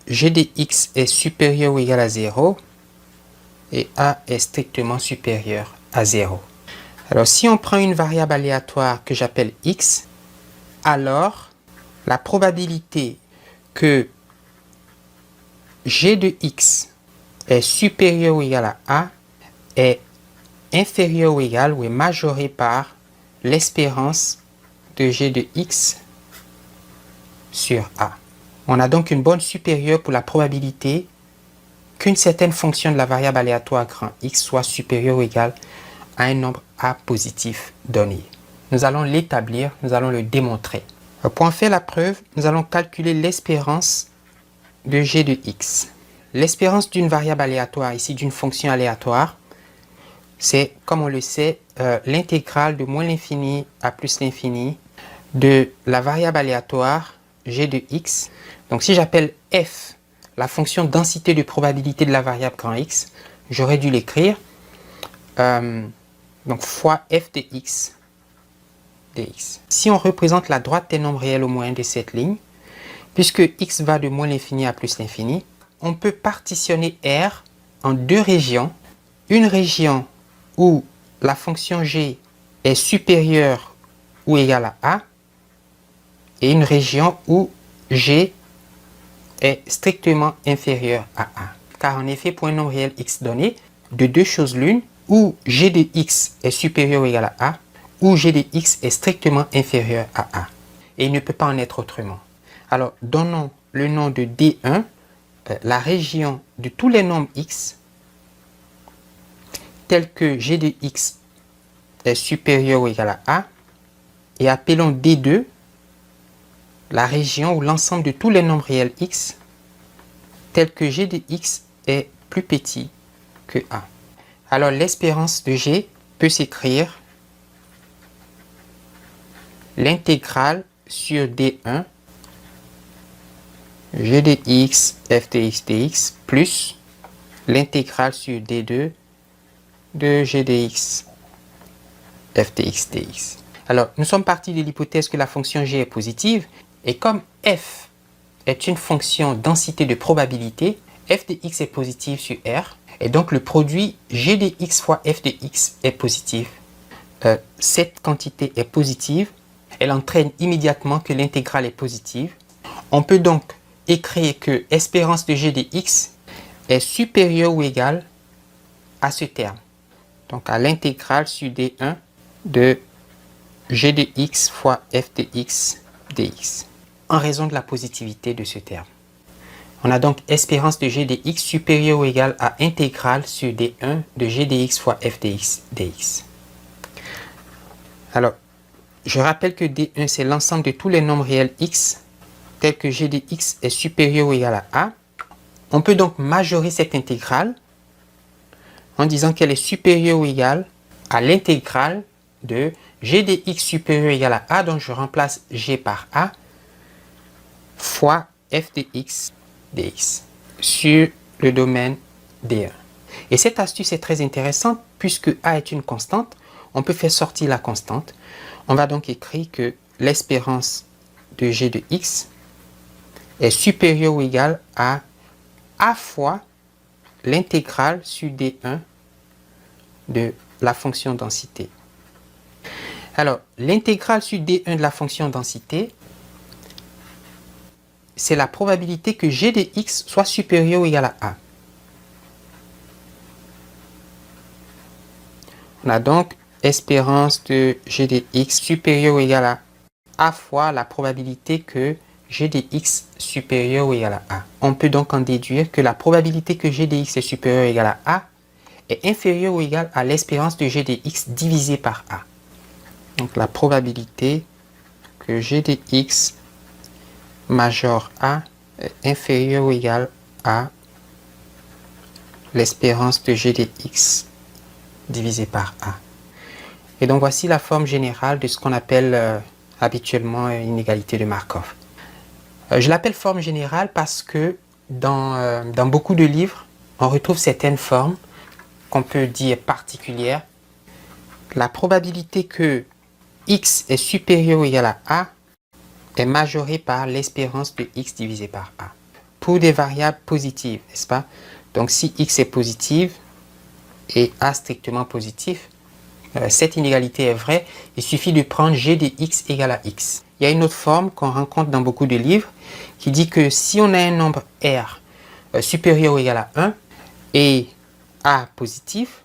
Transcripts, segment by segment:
g de x est supérieur ou égal à 0 et a est strictement supérieur à 0. Alors, si on prend une variable aléatoire que j'appelle x, alors la probabilité que g de x est supérieur ou égal à a est inférieur ou égal ou est majorée par l'espérance de g de x sur a. On a donc une borne supérieure pour la probabilité qu'une certaine fonction de la variable aléatoire grand X soit supérieure ou égale à un nombre a positif donné. Nous allons l'établir, nous allons le démontrer. Pour en faire la preuve, nous allons calculer l'espérance de g de x. L'espérance d'une variable aléatoire, ici d'une fonction aléatoire, c'est, comme on le sait, l'intégrale de moins l'infini à plus l'infini de la variable aléatoire g de x. Donc si j'appelle f la fonction densité de probabilité de la variable grand X, j'aurais dû l'écrire donc fois f de x dx. Si on représente la droite des nombres réels au moyen de cette ligne, puisque x va de moins l'infini à plus l'infini, on peut partitionner R en deux régions. Une région où la fonction g est supérieure ou égale à a, et une région où g est strictement inférieur à a. Car en effet, pour un nombre réel x donné, de deux choses l'une, ou g de x est supérieur ou égal à a, ou g de x est strictement inférieur à a. Et il ne peut pas en être autrement. Alors, donnons le nom de D1, la région de tous les nombres x, tels que g de x est supérieur ou égal à a, et appelons D2 la région où l'ensemble de tous les nombres réels x, tels que g de x est plus petit que a. Alors l'espérance de g peut s'écrire l'intégrale sur D1 g de x f de x dx plus l'intégrale sur D2 de g de x f de x dx. Alors nous sommes partis de l'hypothèse que la fonction g est positive, et comme f est une fonction densité de probabilité, f de x est positive sur R, et donc le produit g de x fois f de x est positif. Cette quantité est positive, elle entraîne immédiatement que l'intégrale est positive. On peut donc écrire que espérance de g de x est supérieure ou égale à ce terme. Donc à l'intégrale sur D1 de g de x fois f de x dx, en raison de la positivité de ce terme. On a donc espérance de g de x supérieure ou égale à intégrale sur D1 de g de x fois f de x dx. Alors, je rappelle que D1 c'est l'ensemble de tous les nombres réels x, tels que g de x est supérieur ou égal à a. On peut donc majorer cette intégrale en disant qu'elle est supérieure ou égale à l'intégrale de g de x supérieur ou égal à a, donc je remplace g par a, fois f de x dx sur le domaine D1. Et cette astuce est très intéressante puisque a est une constante, on peut faire sortir la constante. On va donc écrire que l'espérance de g de x est supérieure ou égale à a fois l'intégrale sur D1 de la fonction densité. Alors, l'intégrale sur D1 de la fonction densité, c'est la probabilité que g de x soit supérieur ou égal à a. On a donc espérance de g de x supérieur ou égal à a fois la probabilité que g de x supérieur ou égal à a. On peut donc en déduire que la probabilité que g de x est supérieur ou égal à a est inférieure ou égale à l'espérance de g de x divisé par a. Donc la probabilité que g de x majeur a est inférieure ou égale à l'espérance de g de x divisé par a. Et donc voici la forme générale de ce qu'on appelle habituellement une égalité de Markov. Je l'appelle forme générale parce que dans beaucoup de livres, on retrouve certaines formes qu'on peut dire particulières. La probabilité que x est supérieur ou égal à a est majorée par l'espérance de x divisé par a. pour des variables positives, n'est-ce pas? Donc si x est positive et a strictement positif, cette inégalité est vraie. Il suffit de prendre g de x égale à x. Il y a une autre forme qu'on rencontre dans beaucoup de livres qui dit que si on a un nombre r supérieur ou égal à 1 et a positif,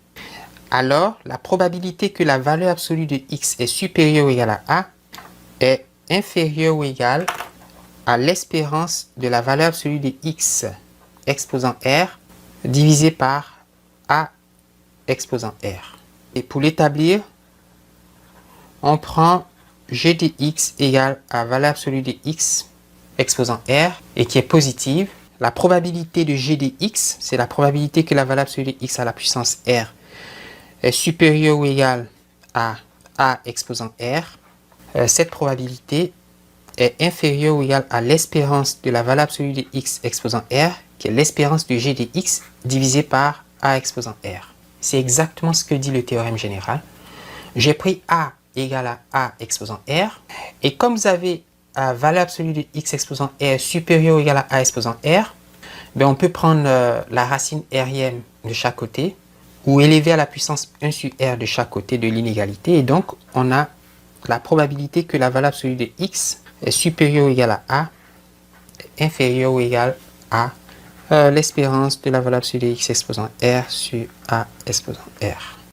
alors la probabilité que la valeur absolue de x est supérieure ou égale à a est inférieure ou égale à l'espérance de la valeur absolue de x exposant r divisé par a exposant r. Et pour l'établir, on prend g de x égale à valeur absolue de x exposant r et qui est positive. La probabilité de g de x, c'est la probabilité que la valeur absolue de x à la puissance r est supérieure ou égale à a exposant r. Cette probabilité est inférieure ou égale à l'espérance de la valeur absolue de x exposant r, qui est l'espérance de g de x divisé par a exposant r. C'est exactement ce que dit le théorème général. J'ai pris a égale à a exposant r, et comme vous avez la valeur absolue de x exposant r supérieure ou égale à a exposant r, ben on peut prendre la racine rième de chaque côté, ou élever à la puissance 1 sur r de chaque côté de l'inégalité, et donc on a la probabilité que la valeur absolue de x est supérieure ou égale à a, inférieure ou égale à l'espérance de la valeur absolue de x exposant r sur a exposant r.